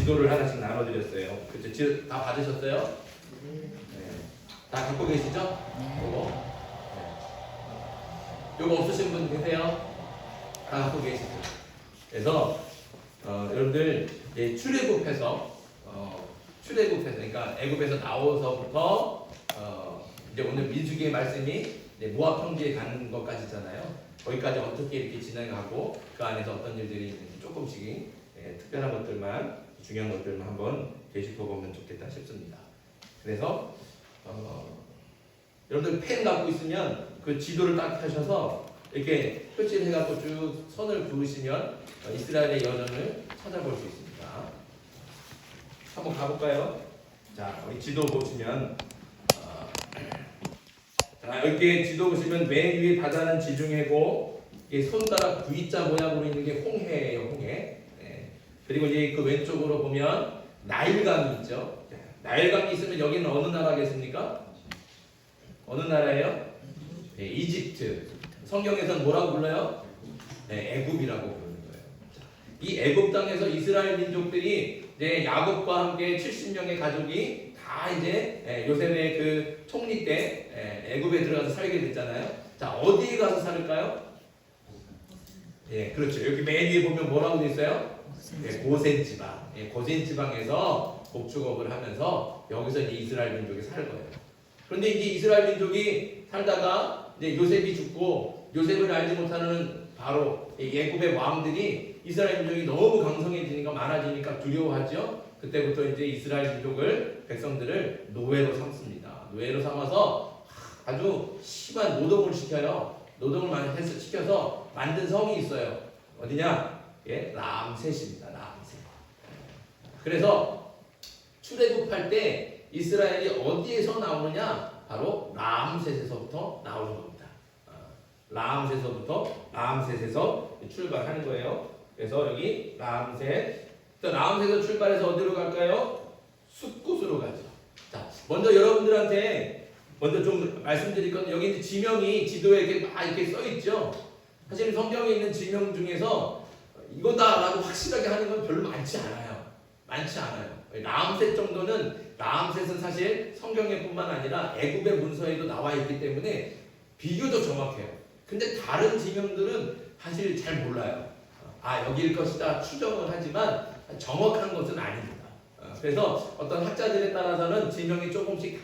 지도를 하나씩 나눠드렸어요. 그렇죠? 지도 다 받으셨어요? 네. 다 갖고 계시죠? 요거. 네. 요거 없으신 분 계세요? 다 갖고 계시죠? 그래서 여러분들 출애굽해서 그러니까 애굽에서 나오서부터 이제 오늘 민수기의 말씀이 모압 평지에 가는 것까지잖아요. 거기까지 어떻게 이렇게 진행하고 그 안에서 어떤 일들이 있는지 조금씩 특별한 것들만, 중요한 것들만 한번 되짚어보면 좋겠다 싶습니다. 그래서 여러분들 펜 갖고 있으면 그 지도를 딱 펴셔서 이렇게 표시를 해갖고 쭉 선을 그으시면 이스라엘의 여정을 찾아볼 수 있습니다. 한번 가볼까요? 자, 우리 지도 보시면 자, 여기 지도 보시면 맨 위에 바다는 지중해고 손가락 V자 모양으로 있는 게 홍해예요, 홍해. 네. 그리고 이제 그 왼쪽으로 보면 나일강이 있죠. 나일강이 있으면 여기는 어느 나라겠습니까? 어느 나라예요? 네, 이집트. 성경에서는 뭐라고 불러요? 네, 애굽이라고 부르는 거예요. 이 애굽 땅에서 이스라엘 민족들이 이제 야곱과 함께 70명의 가족이 다 이제 요셉의 그 총리 때 애굽에 들어가서 살게 됐잖아요. 자, 어디에 가서 살을까요? 예, 그렇죠. 여기 맨 위에 보면 뭐라고 돼 있어요? 고센 지방. 고센 지방에서 곡축업을 하면서 여기서 이제 이스라엘 민족이 살 거예요. 그런데 이제 이스라엘 민족이 살다가 이제 요셉이 죽고 요셉을 알지 못하는 바로 애굽의 왕들이 이스라엘 민족이 너무 강성해지니까 많아지니까 두려워하죠. 그때부터 이제 이스라엘 민족을 백성들을 노예로 삼습니다. 노예로 삼아서 아주 심한 노동을 시켜요. 노동을 많이 시켜서 만든 성이 있어요. 어디냐? 람셋입니다. 람셋. 그래서 출애굽할 때 이스라엘이 어디에서 나오느냐? 바로 람셋에서부터 나오는 겁니다. 람셋에서 출발하는 거예요. 그래서 여기 람셋. 람셋에서 출발해서 어디로 갈까요? 숫곳으로 가죠. 자, 먼저 여러분들한테 먼저 좀 말씀드릴 건 여기 이제 지명이 지도에 이렇게 써 있죠. 사실 성경에 있는 지명 중에서 이거다라고 확실하게 하는 건 별로 많지 않아요. 람셋 정도는 람셋은 사실 성경에뿐만 아니라 애굽의 문서에도 나와 있기 때문에 비교적 정확해요. 근데 다른 지명들은 사실 잘 몰라요. 여기일 것이다 추정을 하지만 정확한 것은 아닙니다. 그래서 어떤 학자들에 따라서는 지명이 조금씩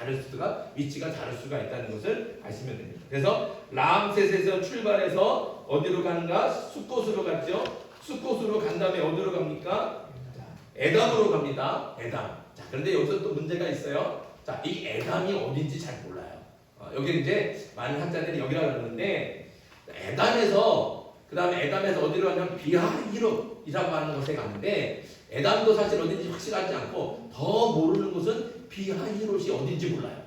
위치가 다를 수가 있다는 것을 아시면 됩니다. 그래서 람셋에서 출발해서 어디로 가는가? 숫곳으로 갔죠. 숫곳으로 간 다음에 어디로 갑니까? 에담으로 갑니다. 에담. 자, 그런데 여기서 또 문제가 있어요. 자, 이 에담이 어딘지 잘 몰라요. 여기 이제 많은 학자들이 여기라고 그러는데 그 다음에 에담에서 어디로 가냐면 비하히롯이라고 하는 곳에 갔는데 에담도 사실 어딘지 확실하지 않고 더 모르는 곳은 비하히롯이 어딘지 몰라요.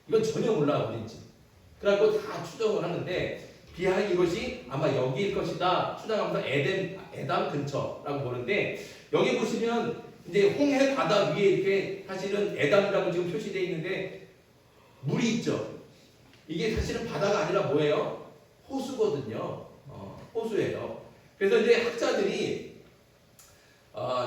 이건 전혀 몰라요, 어딘지. 그래갖고 다 추정을 하는데 비하히롯이 아마 여기일 것이다 추정하면서 에담 근처라고 보는데 여기 보시면 이제 홍해 바다 위에 이렇게 사실은 에담이라고 지금 표시되어 있는데 물이 있죠. 이게 사실은 바다가 아니라 뭐예요? 호수거든요. 호수예요. 그래서 이제 학자들이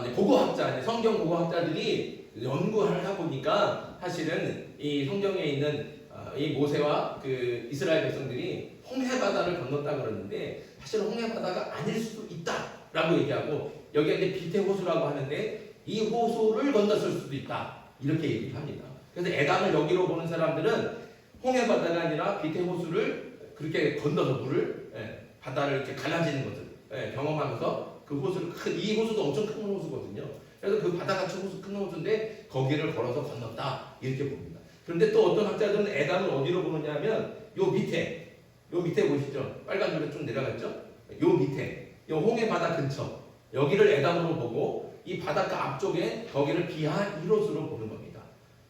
이제 고고학자, 성경 고고학자들이 연구를 하다 보니까 사실은 이 성경에 있는 이 모세와 그 이스라엘 백성들이 홍해 바다를 건넜다 그러는데 사실 홍해 바다가 아닐 수도 있다라고 얘기하고 여기가 이제 비태 호수라고 하는데 이 호수를 건넜을 수도 있다 이렇게 얘기를 합니다. 그래서 에담을 여기로 보는 사람들은 홍해 바다가 아니라 비태 호수를 그렇게 건너서 물을 바다를 이렇게 갈라지는 것을 경험하면서 그 호수를 이 호수도 엄청 큰 호수거든요. 그래서 그 바다같이 큰 호수인데 거기를 걸어서 건넜다 이렇게 봅니다. 그런데 또 어떤 학자들은 에담을 어디로 보느냐면 요 밑에 보시죠. 빨간 줄에 좀 내려갔죠. 요 밑에 요 홍해 바다 근처 여기를 에담으로 보고 이 바닷가 앞쪽에 거기를 비하히롯으로 보는 겁니다.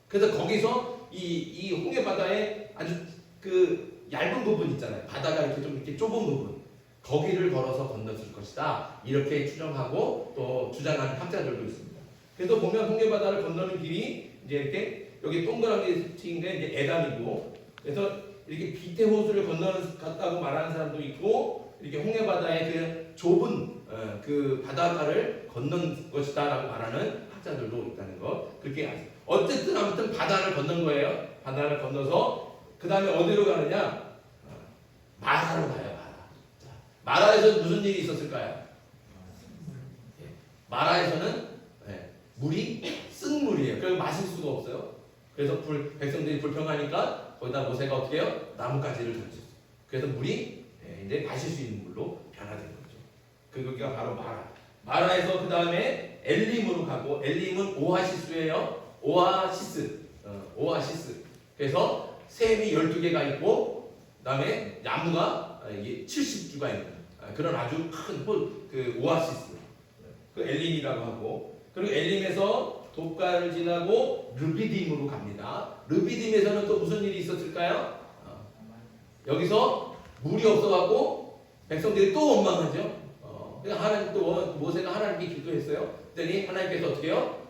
그래서 거기서 이 홍해 바다에 아주 그 얇은 부분 있잖아요. 바다가 이렇게 좁은 부분 거기를 걸어서 건넜을 것이다 이렇게 추정하고 또 주장하는 학자들도 있습니다. 그래서 보면 홍해 바다를 건너는 길이 이제 이렇게 여기 동그라미 튀긴 게 이제 에담이고 그래서 이렇게 비태 호수를 건너갔다고 말하는 사람도 있고 이렇게 홍해 바다의 그 좁은 그 바닷가를 건넌 것이다라고 말하는 학자들도 있다는 거 그렇게 아세요. 어쨌든 아무튼 바다를 건넌 거예요. 바다를 건너서 그 다음에 어디로 가느냐? 마라로 가요. 마라. 자, 마라에서 무슨 일이 있었을까요? 마라에서는 물이 쓴 물이에요. 그래서 마실 수가 없어요. 그래서 백성들이 불평하니까 거기다 모세가 어떻게 해요? 나뭇가지를 던졌어요. 그래서 물이 이제 마실 수 있는 물로 변화된 거죠. 그거가 바로 마라. 마라에서 그 다음에 엘림으로 가고, 엘림은 오아시스예요. 오아시스. 그래서 샘이 12개가 있고, 그 다음에 나무가 70주가 있는 그런 아주 큰 그 오아시스. 그 엘림이라고 하고, 그리고 엘림에서 돕가를 지나고 르비딤으로 갑니다. 르비딤에서는 또 무슨 일이 있었을까요? 여기서 물이 없어갖고 백성들이 또 원망하죠. 그러니까 하나님 또 모세가 하나님께 기도했어요. 그랬더니 하나님께서 어떻게 해요?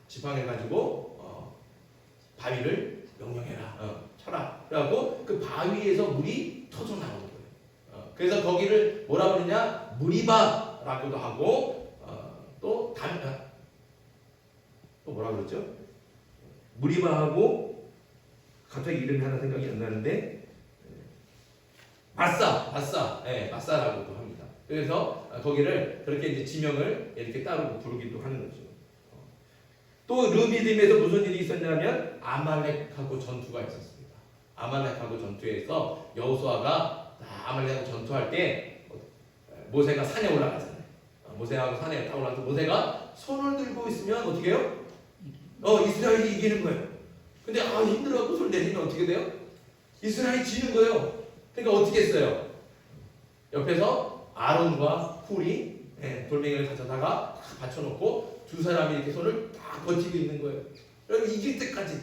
지팡해가지고 바위를 명령해라, 쳐라. 그래갖고 그 바위에서 물이 터져 나오는 거예요. 그래서 거기를 뭐라 그러냐? 무리바라고도 하고 또 뭐라 그러죠? 무리바하고 갑자기 이름이 하나 생각이 안 나는데 마사라고도 합니다. 그래서 거기를 그렇게 이제 지명을 이렇게 따로 부르기도 하는 거죠. 또 르비딤에서 무슨 일이 있었냐면 아말렉하고 전투가 있었습니다. 아말렉하고 전투에서 여호수아가 아말렉하고 전투할 때 모세가 산에 올라가잖아요. 모세하고 산에 딱 올라가서 모세가 손을 들고 있으면 어떻게 해요? 이스라엘이 이기는 거예요. 근데 힘들어갖고 손을 내리면 어떻게 돼요? 이스라엘이 지는 거예요. 그러니까 어떻게 했어요? 옆에서 아론과 훌이 돌멩이를 가져다가 딱 받쳐놓고 두 사람이 이렇게 손을 딱 버티고 있는 거예요. 그럼 이길 때까지.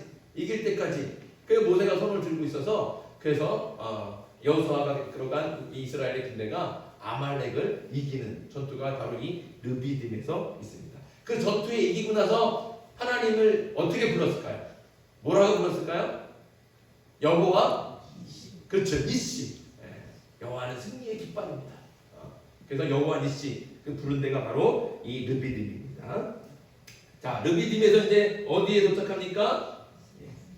그래서 모세가 손을 들고 있어서 그래서 여호수아가 들어간 이스라엘의 군대가 아말렉을 이기는 전투가 바로 이 르비딤에서 있습니다. 그 전투에 이기고 나서 하나님을 어떻게 불렀을까요? 뭐라고 불렀을까요? 여호와, 그렇죠, 니시. 여호와는 승리의 깃발입니다. 그래서 여호와 니시 그 부른 데가 바로 이 르비딤입니다. 자, 르비딤에서 이제 어디에 도착합니까?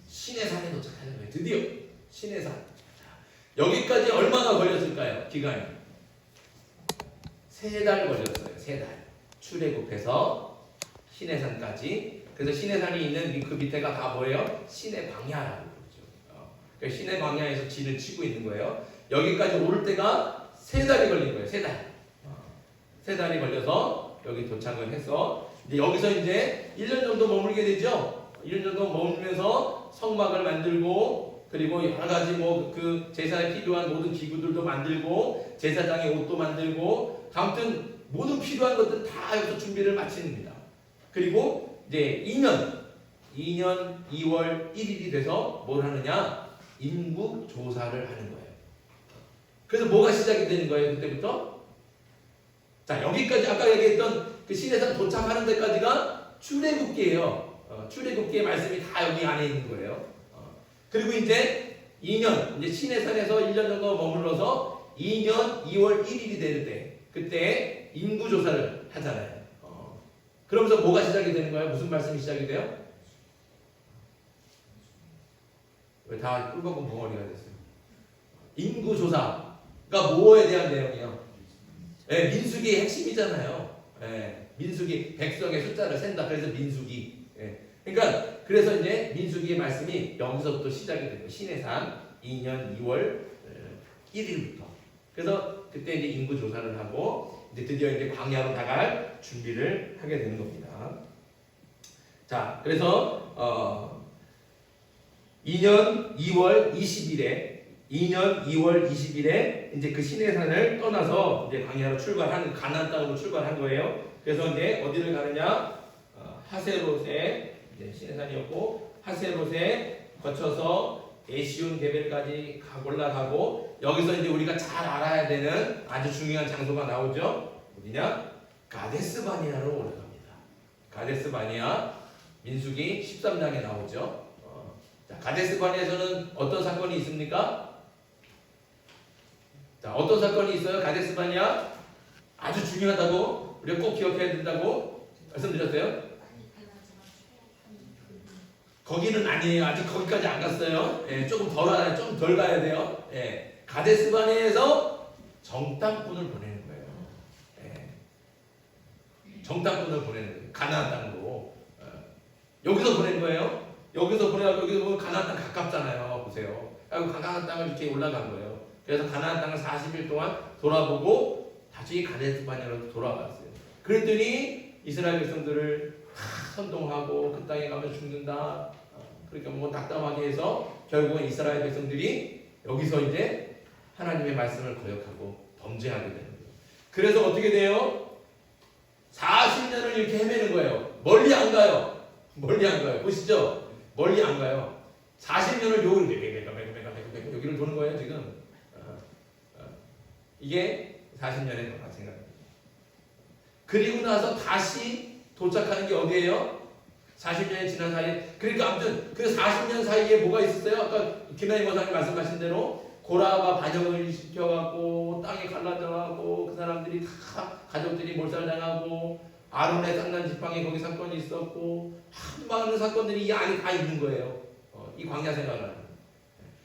시내산에 도착하는 거예요. 드디어 시내산. 여기까지 얼마나 걸렸을까요? 기간이 3달 걸렸어요. 3달. 출애굽해서 시내산까지. 그래서 시내산이 있는 그 밑에가 다 뭐예요? 시내 광야라고 그러죠. 시내 광야에서 진을 치고 있는 거예요. 여기까지 올 때가 3달이 걸린 거예요. 3달이 걸려서 여기 도착을 해서 이제 여기서 이제 1년 정도 머물게 되죠. 1년 정도 머물면서 성막을 만들고 그리고 여러 가지 그 제사에 필요한 모든 기구들도 만들고 제사장의 옷도 만들고 아무튼 모든 필요한 것들 다 여기서 준비를 마칩니다. 그리고 이제 2년 2월 1일이 돼서 뭘 하느냐? 인구 조사를 하는 거예요. 그래서 뭐가 시작이 되는 거예요? 그때부터? 자, 여기까지 아까 얘기했던 그 시내산 도착하는 데까지가 출애굽기예요. 출애굽기의 말씀이 다 여기 안에 있는 거예요. 그리고 이제 2년, 이제 시내산에서 1년 정도 머물러서 2년 2월 1일이 되는 때 그때 인구 조사를 하잖아요. 그러면서 뭐가 시작이 되는 거예요? 무슨 말씀이 시작이 돼요? 왜 다 꿀먹은 벙어리가 됐어요? 인구 조사가 뭐에 대한 내용이에요? 민수기의 핵심이잖아요. 민수기 백성의 숫자를 센다. 그래서 민수기. 그러니까 그래서 이제 민수기의 말씀이 여기서부터 시작이 되고 시내산 2년 2월 1일부터. 그래서 그때 이제 인구 조사를 하고 이제 드디어 이제 광야로 나갈 준비를 하게 되는 겁니다. 자, 그래서 2년 2월 20일에 이제 그 시내산을 떠나서 이제 광야로 출발한 가나안 땅으로 출발한 거예요. 그래서 이제 어디를 가느냐? 하세롯에 이제 시내산이었고 하세롯에 거쳐서 에시온 게벨까지 올라가고 여기서 이제 우리가 잘 알아야 되는 아주 중요한 장소가 나오죠. 어디냐? 가데스 바니아로 올라갑니다. 가데스 바니아 민수기 13장에 나오죠. 자, 가데스 바니아에서는 어떤 사건이 있습니까? 자, 어떤 사건이 있어요? 가데스 바니아 아주 중요하다고 우리가 꼭 기억해야 된다고 말씀드렸어요. 거기는 아니에요. 아직 거기까지 안 갔어요. 예, 조금 덜 가야 돼요. 예, 가데스 바네에서 정탐꾼을 보내는 거예요. 예, 정탐꾼을 보내는 거예요. 가나안 땅으로. 여기서 보낸 거예요. 여기서 보면 가나안 땅 가깝잖아요. 보세요. 그리고 가나안 땅을 이렇게 올라간 거예요. 그래서 가나안 땅을 40일 동안 돌아보고 다시 가데스 바네로 돌아갔어요. 그랬더니 이스라엘 백성들을 선동하고 그 땅에 가면 죽는다. 그러니까 뭐 낙담하게 해서 결국은 이스라엘 백성들이 여기서 이제 하나님의 말씀을 거역하고 범죄하게 되는 거예요. 그래서 어떻게 돼요? 40년을 이렇게 헤매는 거예요. 멀리 안 가요. 보시죠? 멀리 안 가요. 40년을 여기를 도는 거예요, 지금. 이게 40년의 생각입니다. 그리고 나서 다시 도착하는 게 어디예요? 40년이 지난 사이에. 그러니까 아무튼 그 40년 사이에 뭐가 있었어요? 아까 김나희 목사님 말씀하신 대로 고라가 반역을 시켜갖고 땅에 갈라져갖고 그 사람들이 다 가족들이 몰살당하고 아론의 쌍난 지팡이 거기 사건이 있었고 많은 사건들이 이 안에 다 있는 거예요. 이 광야 생활을.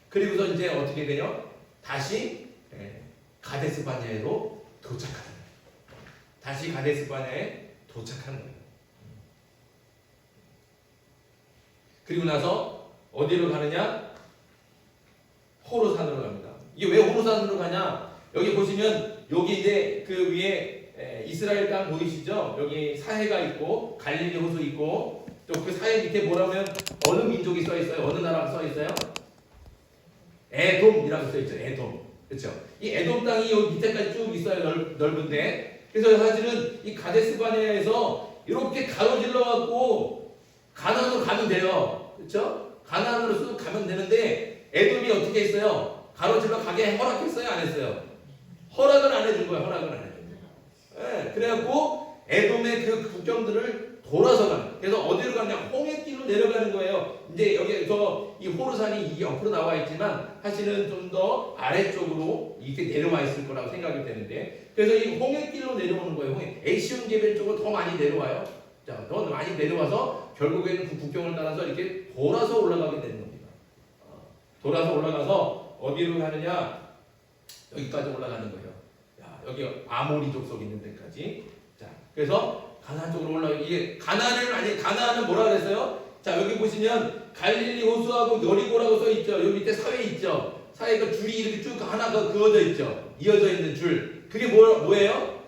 그리고서 이제 어떻게 돼요? 다시 가데스 바네아로 도착하는 거예요. 다시 가데스 바네아에 도착하는 거예요. 그리고 나서 어디로 가느냐? 호르산으로 갑니다. 이게 왜 호르산으로 가냐? 여기 보시면 여기 이제 그 위에 이스라엘 땅 보이시죠? 여기 사해가 있고 갈릴리 호수 있고 또 그 사해 밑에 뭐라면 어느 민족이 써 있어요? 어느 나라가 써 있어요? 에돔이라고 써 있죠. 에돔. 그렇죠? 이 에돔 땅이 여기 밑에까지 쭉 있어요. 넓은데. 그래서 사실은 이 가데스 바네아에서 이렇게 가로질러 갖고 가나안으로 가면 돼요. 그렇죠? 가나안으로 쑥 가면 되는데 에돔이 어떻게 했어요? 가로질러 가게 허락했어요? 안 했어요? 허락을 안 해준 거예요. 허락을 안 해준 거예요. 네, 그래갖고 에돔의 그 국경들을 돌아서 가는. 그래서 어디로 가냐? 홍해길로 내려가는 거예요. 이제 여기서 이 호르산이 이 옆으로 나와 있지만 사실은 좀 더 아래쪽으로 이렇게 내려와 있을 거라고 생각이 되는데 그래서 이 홍해길로 내려오는 거예요. 에시온 계별 쪽으로 더 많이 내려와요. 자, 더 많이 내려와서 결국에는 그 국경을 따라서 이렇게 돌아서 올라가게 되는 겁니다. 돌아서 올라가서 어디로 가느냐? 여기까지 올라가는 거예요. 야, 여기 아모리 족속 있는 데까지. 자, 그래서 가나안 쪽으로 이게 가나안은 뭐라 그랬어요? 자, 여기 보시면 갈릴리 호수하고 여리고라고 써 있죠. 여기 밑에 사회 있죠. 사회가 줄이 이렇게 쭉 하나가 그어져 있죠. 이어져 있는 줄. 그게 뭐예요?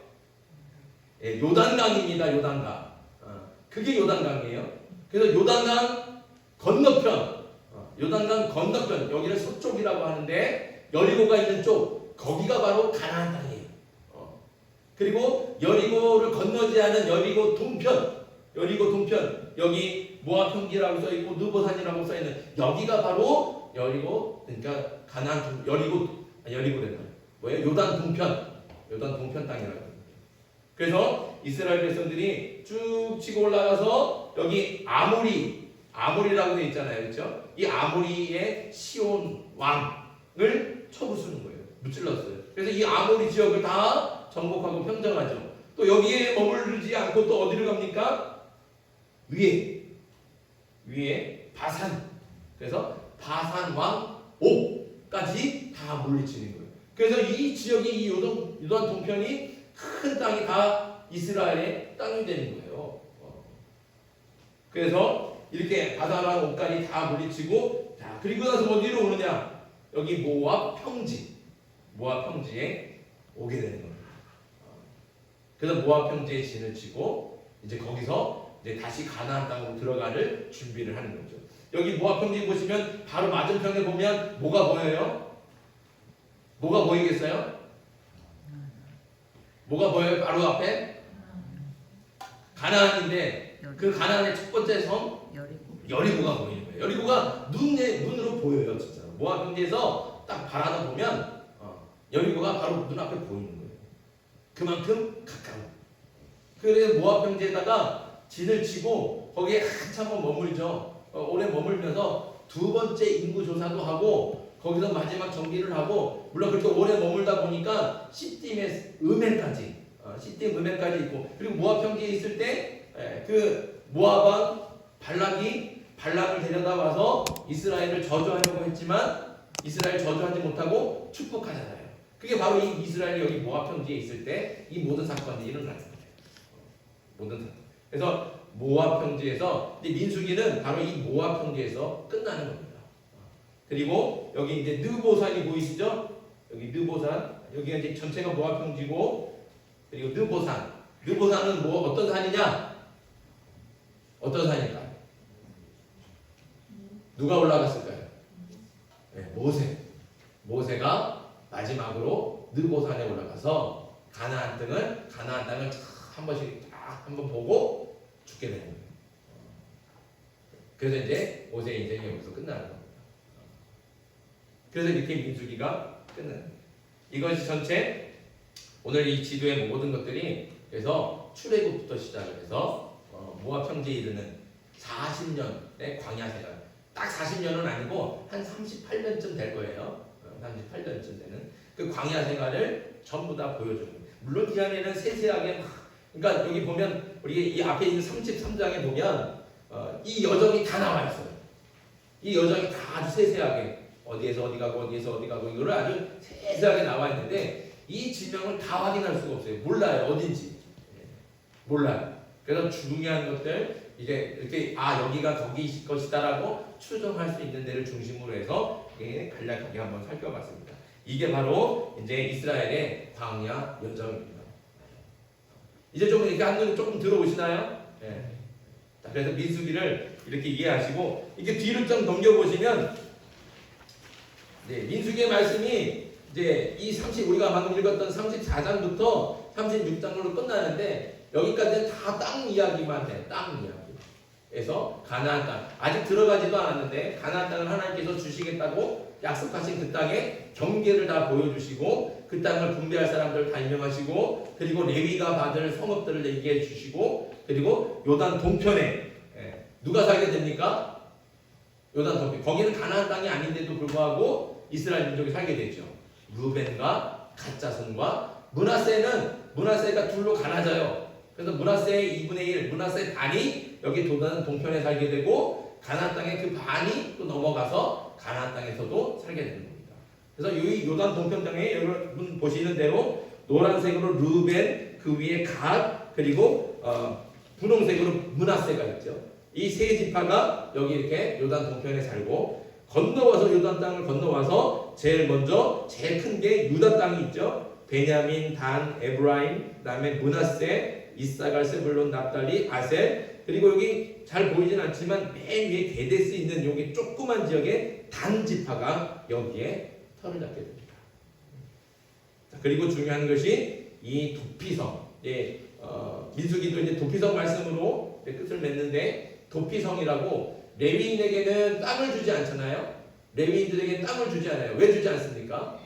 예, 요단강입니다. 요단강. 그게 요단강이에요. 그래서 요단강 건너편, 여기를 서쪽이라고 하는데 여리고가 있는 쪽, 거기가 바로 가나안 땅이에요. 그리고 여리고를 건너지 않은 여리고 동편, 여기 모압 평지라고 써 있고 느보산이라고 써 있는 여기가 바로 여리고, 그러니까 가나안 여리고래요. 뭐예요? 요단 동편 땅이라고. 그래서 이스라엘 백성들이 쭉 치고 올라가서 여기 아모리라고 돼 있잖아요, 그렇죠? 이 아모리의 시온 왕을 쳐부수는 거예요. 무찔렀어요. 그래서 이 아모리 지역을 다 정복하고 평정하죠. 또 여기에 머무르지 않고 또 어디를 갑니까? 위에 바산. 그래서 바산 왕 옥까지 다 물리치는 거예요. 그래서 이 지역이 이 요단 동편이 큰 땅이 다 이스라엘의 땅이 되는 거예요. 그래서 이렇게 바산 왕 옥까지 다 물리치고, 자, 그리고 나서 어디로 오느냐? 여기 모압 평지에 오게 되는 겁니다. 그래서 모압 평지에 진을 치고 이제 거기서 이제 다시 가나안 땅으로 들어가는 준비를 하는 거죠. 여기 모압 평지 보시면 바로 맞은편에 보면 뭐가 보여요? 뭐가 보이겠어요? 뭐가 보여요? 바로 앞에 가나안인데 그 가나안의 첫 번째 섬 여리고가 보이는 거예요. 여리고가 눈으로 보여요, 진짜. 모압 평지에서 딱 바라다 보면 여리고가 바로 눈앞에 보이는 거예요. 그만큼 가까워. 그래서 모압 평지에다가 진을 치고 거기에 한참을 머물죠. 오래 머물면서 두 번째 인구 조사도 하고 거기서 마지막 정비를 하고, 물론 그렇게 오래 머물다 보니까 시딤의 음해까지 있고, 그리고 모압 평지에 있을 때 그 모압 왕 발락이 발람을 데려다 와서 이스라엘을 저주하려고 했지만 이스라엘 저주하지 못하고 축복하잖아요. 그게 바로 이 이스라엘이 여기 모압 평지에 있을 때 이 모든 사건이 일어나는 거예요. 모든 사건. 그래서 모압 평지에서 이제 민수기는 바로 이 모압 평지에서 끝나는 겁니다. 그리고 여기 이제 느보산이 보이시죠? 여기 느보산, 여기가 이제 전체가 모압 평지고, 그리고 느보산. 느보산은 뭐 어떤 산이냐? 어떤 산일까요? 누가 올라갔을까요? 네, 모세가 마지막으로 느보산에 올라가서 가나안 땅을 한 번씩 딱 한번 보고 죽게 되는 거예요. 그래서 이제 모세의 인생이 여기서 끝나는 겁니다. 그래서 이렇게 민수기가 끝나는 거예요. 이것이 전체 오늘 이 지도의 모든 것들이 그래서 출애굽부터 시작을 해서 모압 평지에 이르는 40년의 광야 생활. 딱 40년은 아니고 한 38년쯤 될 거예요. 38년쯤 되는 그 광야 생활을 전부 다 보여주는 거예요. 물론 이 안에는 세세하게 그러니까 여기 보면 우리 이 앞에 있는 33장에 보면 이 여정이 다 나와 있어요. 이 여정이 다 아주 세세하게 어디에서 어디 가고 어디에서 어디 가고 이거를 아주 세세하게 나와 있는데 이 지명을 다 확인할 수가 없어요. 몰라요. 어딘지. 몰라요. 그래서 중요한 것들 이제 이렇게 여기가 거기일 것이다라고 추정할 수 있는 데를 중심으로 해서 간략하게 한번 살펴봤습니다. 이게 바로 이제 이스라엘의 광야 여정입니다. 이제 좀 이렇게 한눈에 조금 들어오시나요? 네. 자, 그래서 민수기를 이렇게 이해하시고 이렇게 뒤를 좀 넘겨보시면 민수기의 말씀이 이제 우리가 방금 읽었던 34장부터 36장으로 끝나는데 여기까지는 다 땅 이야기만 해. 땅 이야기. 그래서 가나안 땅 아직 들어가지도 않았는데 가나안 땅을 하나님께서 주시겠다고 약속하신 그 땅의 경계를 다 보여주시고 그 땅을 분배할 사람들을 다 임명하시고 그리고 레위가 받을 성읍들을 얘기해 주시고 그리고 요단 동편에 누가 살게 됩니까? 요단 동편. 거기는 가나안 땅이 아닌데도 불구하고 이스라엘 민족이 살게 되죠. 루벤과 갓 자손과 므낫세가 둘로 갈라져요. 그래서 므낫세의 2분의 1, 므낫세 반이 여기 요단 동편에 살게 되고 가나안 땅의 그 반이 또 넘어가서 가나안 땅에서도 살게 되는 겁니다. 그래서 이 요단 동편 땅에 여러분 보시는 대로 노란색으로 루벤, 그 위에 갓, 그리고 분홍색으로 므낫세가 있죠. 이 세 지파가 여기 이렇게 요단 동편에 살고 건너와서 요단 땅을 건너와서 제일 큰 게 유다 땅이 있죠. 베냐민, 단, 에브라임, 그다음에 므낫세, 이사갈, 세불론, 납달리, 아셀, 그리고 여기 잘 보이진 않지만 맨 위에 게데스 있는 여기 조그만 지역에 단 지파가 여기에 터를 잡게 됩니다. 자, 그리고 중요한 것이 이 도피성. 민수기도 이제 도피성 말씀으로 끝을 맺는데 도피성이라고 레위인에게는 땅을 주지 않잖아요. 레위인들에게는 땅을 주지 않아요. 왜 주지 않습니까?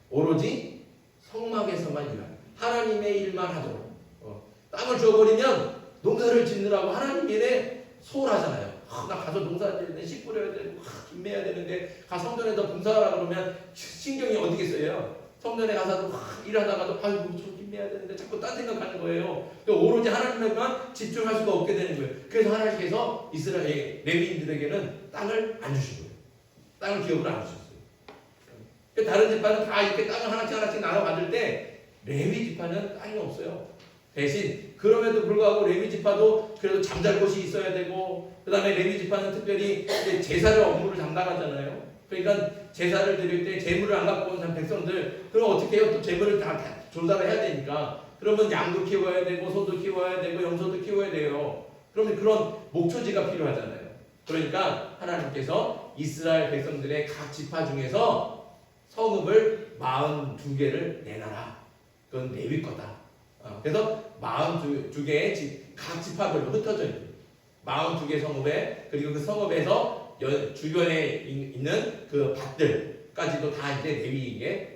오로지 성막에서만 일하는 하나님의 일만 하도록 땅을 줘버리면 농사를 짓느라고 하나님 일에 소홀하잖아요. 나 가서 농사 짓는데 씨 뿌려야 되고 김매야 되는데 가 성전에다 봉사하라 그러면 신경이 어디겠어요. 성전에 가서도 일하다가도 아이고 저 김매야 되는데 자꾸 딴 생각하는 거예요. 오로지 하나님에만 집중할 수가 없게 되는 거예요. 그래서 하나님께서 이스라엘 레위인들에게는 땅을 안 주신 거예요. 땅을 기업으로 안 주셨어요. 다른 지파는 다 이렇게 땅을 하나씩 나눠 받을 때 레위 지파는 땅이 없어요. 대신 그럼에도 불구하고 레위 지파도 그래도 잠잘 곳이 있어야 되고 그 다음에 레위 지파는 특별히 제사를 업무를 담당하잖아요. 그러니까 제사를 드릴 때 제물을 안 갖고 온 백성들 그럼 어떻게 해요? 또 제물을 다 조사를 해야 되니까 그러면 양도 키워야 되고 소도 키워야 되고 염소도 키워야 돼요. 그러면 그런 목초지가 필요하잖아요. 그러니까 하나님께서 이스라엘 백성들의 각 지파 중에서 성읍을 42개를 내놔라. 그건 레위 거다. 그래서 42개의 각 지파별로 흩어져 있는 42개 성읍에 그리고 그 성읍에서 주변에 있는 그 밭들까지도 다 이제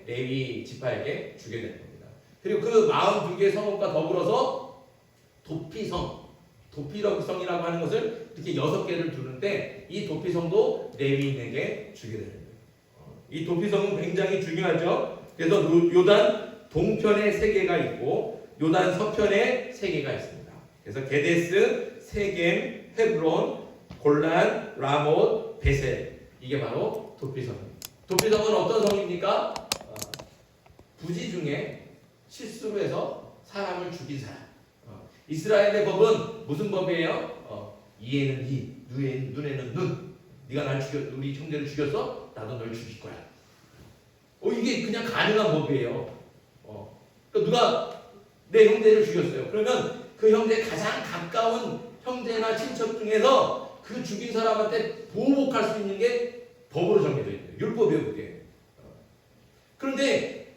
레위 지파에게 주게 되는 겁니다. 그리고 그 42개 성읍과 더불어서 도피성이라고 하는 것을 이렇게 6개를 두는데 이 도피성도 레위인에게 주게 되는 거예요. 이 도피성은 굉장히 중요하죠. 그래서 요단 동편에 3개가 있고 요단 서편에 3개가 있습니다. 그래서 게데스, 세겜, 헤브론, 골란, 라못, 베셀. 이게 바로 도피성입니다. 도피성은 어떤 성입니까? 부지 중에 실수로 해서 사람을 죽인 사람. 이스라엘의 법은 무슨 법이에요? 이에는 이, 눈에는 눈. 네가 날 죽였, 우리 형제를 죽였어? 나도 널 죽일 거야. 이게 그냥 가능한 법이에요. 그러니까 누가 내 형제를 죽였어요. 그러면 그 형제 가장 가까운 형제나 친척 중에서 그 죽인 사람한테 보복할 수 있는 게 법으로 정해져 있어요. 율법이에요, 그게. 그런데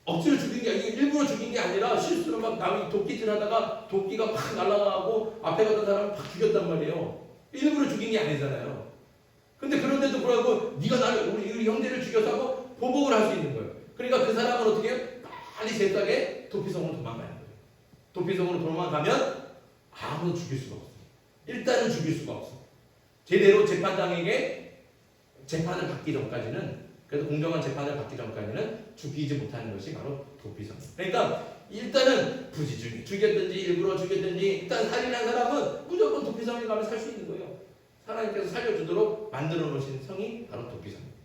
억지로 죽인 게 아니고 일부러 죽인 게 아니라 실수로 막 남이 도끼질 하다가 도끼가 팍 날아가고 앞에 갔던 사람을 팍 죽였단 말이에요. 일부러 죽인 게 아니잖아요. 근데 그런데도 불구하고 네가 나를 우리 형제를 죽여서 하고 보복을 할 수 있는 거예요. 그러니까 그 사람은 어떻게 해요? 빨리 제싸게 도피성으로 도망가는 거예요. 도피성으로 도망가면 아무도 죽일 수가 없어요. 일단은 죽일 수가 없어요. 제대로 재판장에게 재판을 받기 전까지는, 그래서 공정한 재판을 받기 전까지는 죽이지 못하는 것이 바로 도피성이에요. 그러니까 일단은 부지 중에 죽였든지 일부러 죽였든지 일단 살인한 사람은 무조건 도피성에 가면 살 수 있는 거예요. 하나님께서 살려주도록 만들어 놓으신 성이 바로 도피성입니다.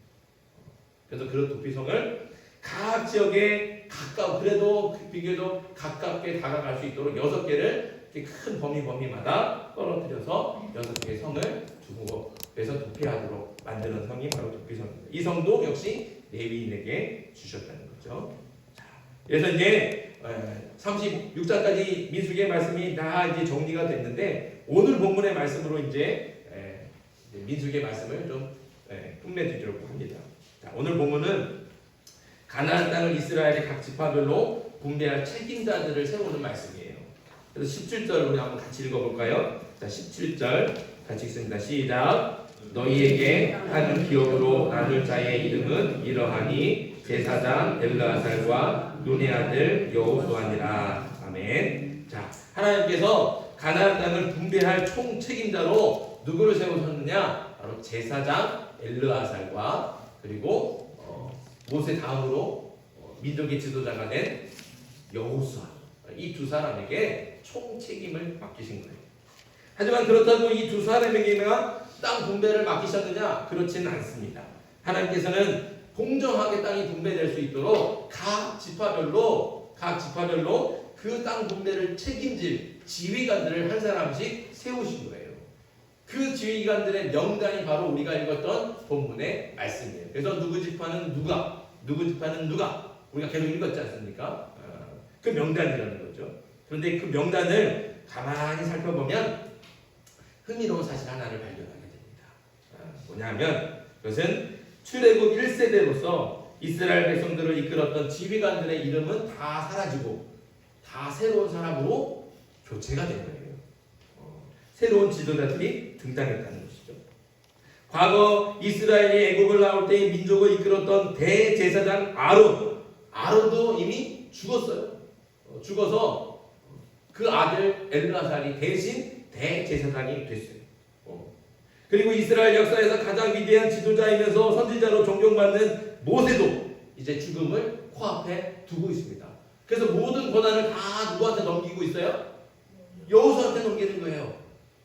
그래서 그런 도피성을 각 지역에 그래도 비교적 가깝게 다가갈 수 있도록 6개를 큰 범위마다 떨어뜨려서 6개의 성을 두고 그래서 도피하도록 만드는 성이 바로 도피성입니다. 이 성도 역시 레위인에게 주셨다는 거죠. 그래서 이제 36장까지 민수기의 말씀이 다 이제 정리가 됐는데 오늘 본문의 말씀으로 이제 민수기의 말씀을 좀 끝내드리려고 합니다. 자, 오늘 본문은 가나안 땅을 이스라엘의 각 지파별로 분배할 책임자들을 세우는 말씀이에요. 그래서 17절 우리 한번 같이 읽어볼까요? 자, 17절 같이 읽습니다. 시작. 너희에게 하는 기업으로 나눌 자의 이름은 이러하니 제사장 엘르아살과 눈의 아들 여호수아니라. 아멘. 자, 하나님께서 가나안 땅을 분배할 총 책임자로 누구를 세우셨느냐? 바로 제사장 엘르아살과 그리고 모세 다음으로 민족의 지도자가 된 여호수아, 이 두 사람에게 총 책임을 맡기신 거예요. 하지만 그렇다고 이 두 사람에게만 땅 분배를 맡기셨느냐? 그렇지는 않습니다. 하나님께서는 공정하게 땅이 분배될 수 있도록 각 지파별로 그 땅 분배를 책임질 지휘관들을 한 사람씩 세우신 거예요. 그 지휘관들의 명단이 바로 우리가 읽었던 본문의 말씀이에요. 그래서 누구 지파는 누가 우리가 계속 읽었지 않습니까? 그 명단이라는 거죠. 그런데 그 명단을 가만히 살펴보면 흥미로운 사실 하나를 발견하게 됩니다. 뭐냐면 그것은 출애굽 1세대로서 이스라엘 백성들을 이끌었던 지휘관들의 이름은 다 사라지고 다 새로운 사람으로 교체가 된 거예요. 새로운 지도자들이 등장했다는 것이죠. 과거 이스라엘이 애굽을 나올 때 민족을 이끌었던 대제사장 아론도 이미 죽었어요. 죽어서 그 아들 엘르아살이 대신 대제사장이 됐어요. 그리고 이스라엘 역사에서 가장 위대한 지도자이면서 선지자로 존경받는 모세도 이제 죽음을 코앞에 두고 있습니다. 그래서 모든 권한을 다 누구한테 넘기고 있어요? 여호수아한테 넘기는 거예요.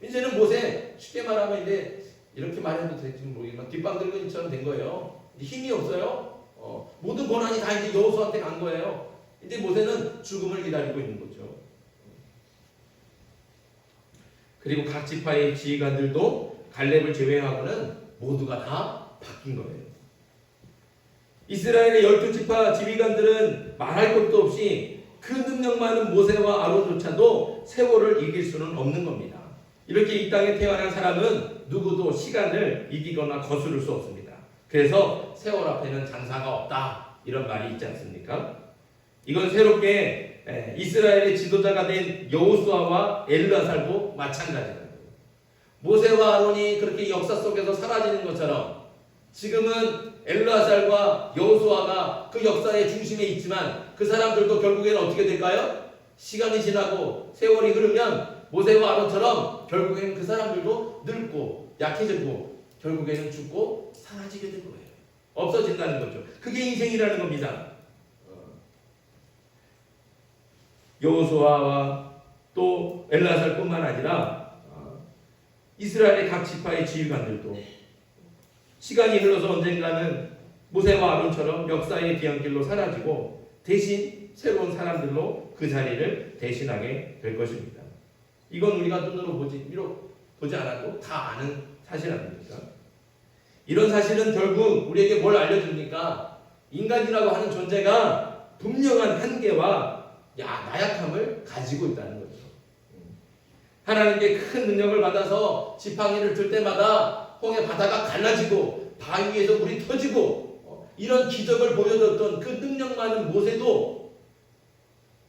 이제는 모세, 쉽게 말하면 이제 이렇게 말해도 될지 모르겠지만 뒷방들근처럼 된 거예요. 힘이 없어요. 모든 권한이 다 이제 여호수아한테 간 거예요. 이제 모세는 죽음을 기다리고 있는 거죠. 그리고 각 지파의 지휘관들도 갈렙을 제외하고는 모두가 다 바뀐 거예요. 이스라엘의 12지파 지휘관들은 말할 것도 없이 그 능력 많은 모세와 아론조차도 세월을 이길 수는 없는 겁니다. 이렇게 이 땅에 태어난 사람은 누구도 시간을 이기거나 거스를 수 없습니다. 그래서 세월 앞에는 장사가 없다, 이런 말이 있지 않습니까? 이건 새롭게 이스라엘의 지도자가 된 여호수아와 엘르아살도 마찬가지예요. 모세와 아론이 그렇게 역사 속에서 사라지는 것처럼 지금은 엘르아살과 여호수아가 그 역사의 중심에 있지만 그 사람들도 결국에는 어떻게 될까요? 시간이 지나고 세월이 흐르면 모세와 아론처럼 결국에는 그 사람들도 늙고 약해지고 결국에는 죽고 사라지게 될 거예요. 없어진다는 거죠. 그게 인생이라는 겁니다. 여호수아와 또 엘르아살뿐만 아니라 이스라엘의 각 지파의 지휘관들도 시간이 흘러서 언젠가는 모세와 아론처럼 역사의 뒤안길로 사라지고 대신 새로운 사람들로 그 자리를 대신하게 될 것입니다. 이건 우리가 눈으로 보지 않아도 다 아는 사실 아닙니까? 이런 사실은 결국 우리에게 뭘 알려줍니까? 인간이라고 하는 존재가 분명한 한계와 나약함을 가지고 있다는 거죠. 하나님께 큰 능력을 받아서 지팡이를 들 때마다 홍해 바다가 갈라지고 바위에서 물이 터지고 이런 기적을 보여줬던 그 능력 많은 모세도,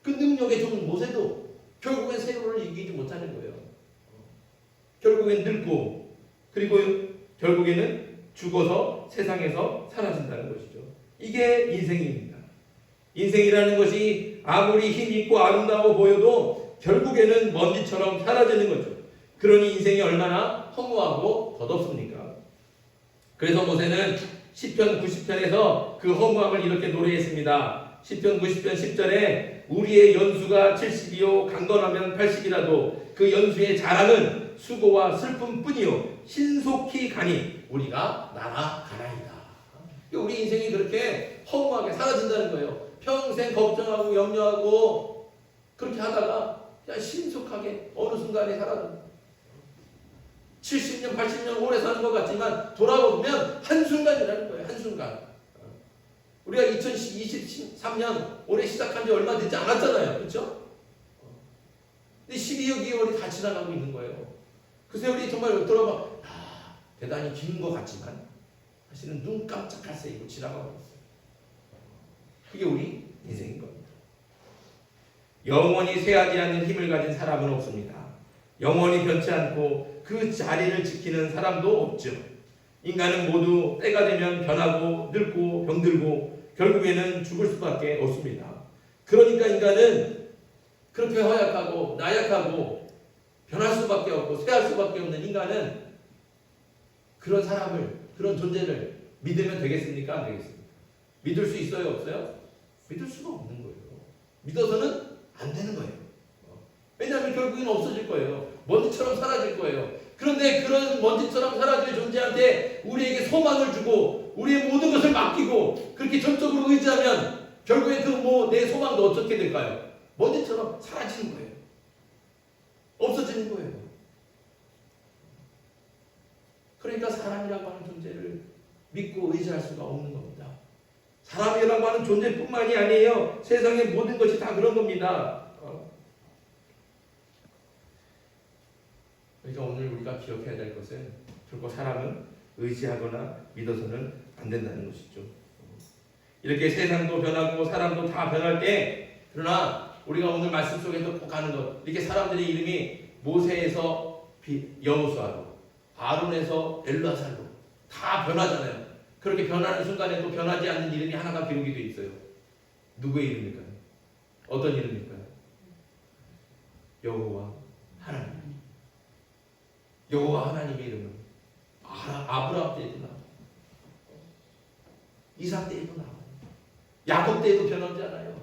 그 능력에 좋은 모세도 결국엔 세월을 이기지 못하는 거예요. 결국엔 늙고 그리고 결국에는 죽어서 세상에서 사라진다는 것이죠. 이게 인생입니다. 인생이라는 것이 아무리 힘있고 아름다워 보여도 결국에는 먼지처럼 사라지는 거죠. 그러니 인생이 얼마나 허무하고 덧없습니까? 그래서 모세는 시편 90편에서 그 허무함을 이렇게 노래했습니다. 시편 90편 10절에 우리의 연수가 70이요 강건하면 80이라도 그 연수의 자랑은 수고와 슬픔뿐이요 신속히 가니 우리가 날아가나이다. 우리 인생이 그렇게 허무하게 사라진다는 거예요. 평생 걱정하고 염려하고 그렇게 하다가 그냥 신속하게 어느 순간에 사라져. 70년, 80년 오래 사는 것 같지만 돌아보면 한순간이라는 거예요. 한순간. 우리가 2023년 올해 시작한 지 얼마 되지 않았잖아요. 그렇죠? 근데 12여 개월이 다 지나가고 있는 거예요. 그 세월이 정말 돌아봐 대단히 긴 것 같지만 사실은 눈 깜짝할 새이고 지나가고 있어요. 그게 우리 인생인 겁니다. 영원히 쇠하지 않는 힘을 가진 사람은 없습니다. 영원히 변치 않고 그 자리를 지키는 사람도 없죠. 인간은 모두 때가 되면 변하고 늙고 병들고 결국에는 죽을 수밖에 없습니다. 그러니까 인간은 그렇게 허약하고 나약하고 변할 수밖에 없고 쇠할 수밖에 없는 인간은 그런 사람을, 그런 존재를 믿으면 되겠습니까? 안 되겠습니까? 믿을 수 있어요? 없어요? 믿을 수가 없는 거예요. 믿어서는 안 되는 거예요. 왜냐하면 결국에는 없어질 거예요. 먼지처럼 사라질 거예요. 그런데 그런 먼지처럼 사라질 존재한테 우리에게 소망을 주고 우리의 모든 것을 맡기고 그렇게 전적으로 의지하면 결국에 내 소망도 어떻게 될까요? 먼지처럼 사라지는 거예요. 없어지는 거예요. 그러니까 사람이라고 하는 존재를 믿고 의지할 수가 없는 겁니다. 사람이라고 하는 존재뿐만이 아니에요. 세상의 모든 것이 다 그런 겁니다. 그러니까 오늘 우리가 기억해야 될 것은 결코 사람은 의지하거나 믿어서는 안 된다는 것이죠. 이렇게 세상도 변하고 사람도 다 변할 때 그러나 우리가 오늘 말씀 속에서 꼭 하는 것 이렇게 사람들의 이름이 모세에서 여호수아로 아론에서 엘르아살로 다 변하잖아요. 그렇게 변하는 순간에 또 변하지 않는 이름이 하나가 기록이 되어 있어요. 누구의 이름일까요? 어떤 이름일까요? 여호와 하나님. 여호와 하나님의 이름은 아브라함 때에도 나와요. 이삭 때에도 나와요. 야곱 때에도 변하지 않아요.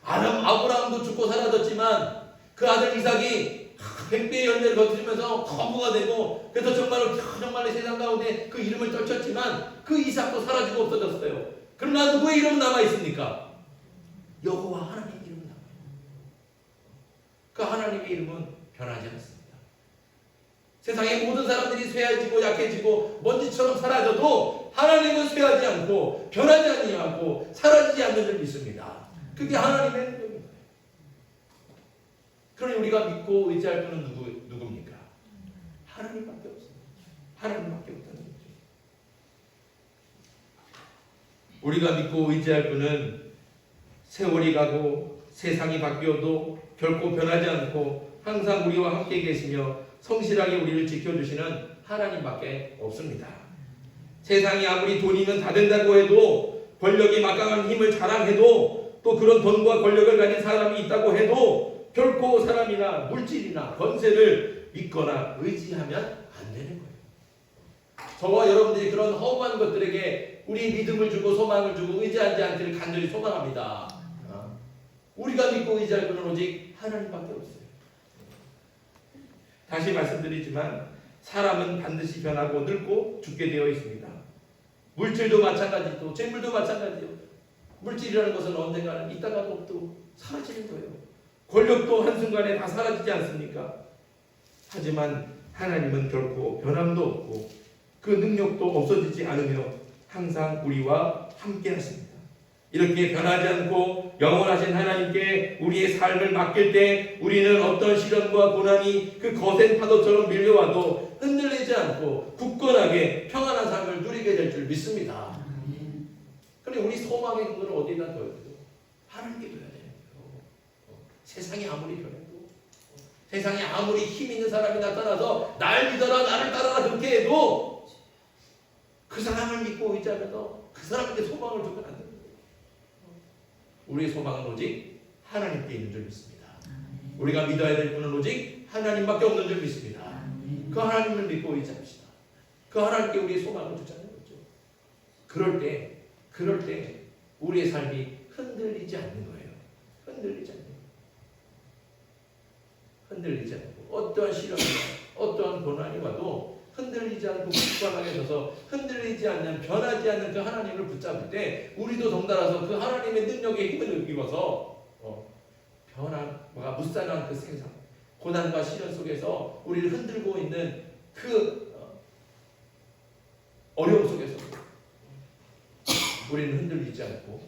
아브라함도 죽고 사라졌지만 그 아들 이삭이 100배의 열매를 거두면서 거부가 되고 그래서 정말로 세상 가운데 그 이름을 떨쳤지만 그 이삭도 사라지고 없어졌어요. 그러나 누구의 이름 남아있습니까? 여호와 하나님의 이름 남아요. 그 하나님의 이름은 변하지 않습니다. 세상의 모든 사람들이 쇠해지고 약해지고 먼지처럼 사라져도 하나님은 쇠하지 않고 변하지 아니하고 사라지지 않는 줄 믿습니다. 그게 하나님의 능력입니다. 그러니 우리가 믿고 의지할 분은 누굽니까? 하나님밖에 없습니다. 하나님밖에 없다는 거죠. 우리가 믿고 의지할 분은 세월이 가고 세상이 바뀌어도 결코 변하지 않고 항상 우리와 함께 계시며 성실하게 우리를 지켜주시는 하나님밖에 없습니다. 세상이 아무리 돈이면 다 된다고 해도 권력이 막강한 힘을 자랑해도 또 그런 돈과 권력을 가진 사람이 있다고 해도 결코 사람이나 물질이나 권세를 믿거나 의지하면 안 되는 거예요. 저와 여러분들이 그런 허무한 것들에게 우리 믿음을 주고 소망을 주고 의지하지 않기를 간절히 소망합니다. 우리가 믿고 의지할 분은 오직 하나님밖에 없어요. 다시 말씀드리지만 사람은 반드시 변하고 늙고 죽게 되어 있습니다. 물질도 마찬가지고 재물도 마찬가지요. 물질이라는 것은 언젠가는 있다가도 또 사라지는 거예요. 권력도 한순간에 다 사라지지 않습니까? 하지만 하나님은 결코 변함도 없고 그 능력도 없어지지 않으며 항상 우리와 함께 하십니다. 이렇게 변하지 않고 영원하신 하나님께 우리의 삶을 맡길 때 우리는 어떤 시련과 고난이 그 거센 파도처럼 밀려와도 흔들리지 않고 굳건하게 평안한 삶을 누리게 될 줄 믿습니다. 그런데 우리 소망의 근거를 어디다 둬야 돼요? 하나님께 둬야 돼요. 세상이 아무리 변해도, 세상에 아무리 힘 있는 사람이 나타나서 날 믿어라, 나를 따라라 그렇게 해도 그 사람을 믿고 의지하면서 그 사람에게 소망을 두면 안 됩니다. 우리의 소망은 오직 하나님께 있는 줄 믿습니다. 우리가 믿어야 될 분은 오직 하나님밖에 없는 줄 믿습니다. 그 하나님을 믿고 의지합시다. 그 하나님께 우리의 소망을 두자는 거죠. 그럴 때 우리의 삶이 흔들리지 않는 거예요. 흔들리지 않고 어떠한 시련이나 어떠한 고난이 와도 흔들리지 않고 굳건하게 서서 흔들리지 않는 변하지 않는 그 하나님을 붙잡을 때 우리도 덩달아서 그 하나님의 능력의 힘을 느끼면서 변화가 무산한 그 세상 고난과 시련 속에서 우리를 흔들고 있는 그 어려움 속에서 우리는 흔들리지 않고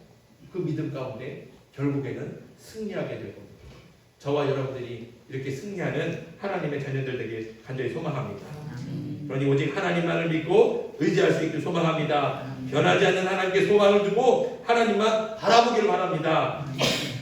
그 믿음 가운데 결국에는 승리하게 될 겁니다. 저와 여러분들이 이렇게 승리하는 하나님의 자녀들 되길 간절히 소망합니다. 그러니 오직 하나님만을 믿고 의지할 수 있길 소망합니다. 변하지 않는 하나님께 소망을 두고 하나님만 바라보길 바랍니다.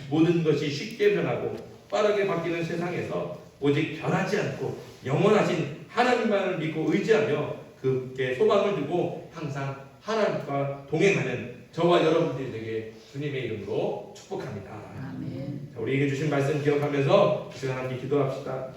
모든 것이 쉽게 변하고 빠르게 바뀌는 세상에서 오직 변하지 않고 영원하신 하나님만을 믿고 의지하며 그께 소망을 두고 항상 하나님과 동행하는 저와 여러분들이 되게 주님의 이름으로 축복합니다. 아멘. 자, 우리에게 주신 말씀 기억하면서 시간 함께 기도합시다.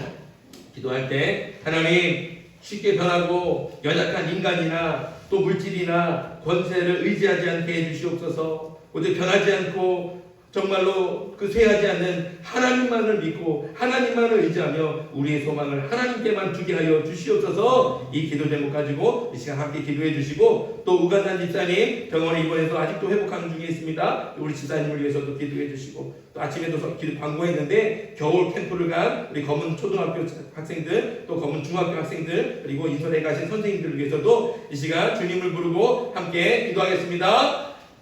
기도할 때 하나님 쉽게 변하고 연약한 인간이나 또 물질이나 권세를 의지하지 않게 해주시옵소서. 오직 변하지 않고 정말로 그 쇠하지 않는 하나님만을 믿고 하나님만을 의지하며 우리의 소망을 하나님께만 두게 하여 주시옵소서. 이 기도 제목 가지고 이 시간 함께 기도해 주시고 또 우간단 집사님 병원에 입원해서 아직도 회복하는 중에 있습니다. 우리 집사님을 위해서도 기도해 주시고 또 아침에도 기도 광고했는데 겨울 캠프를 간 우리 검은 초등학교 학생들 또 검은 중학교 학생들 그리고 인터넷에 가신 선생님들을 위해서도 이 시간 주님을 부르고 함께 기도하겠습니다.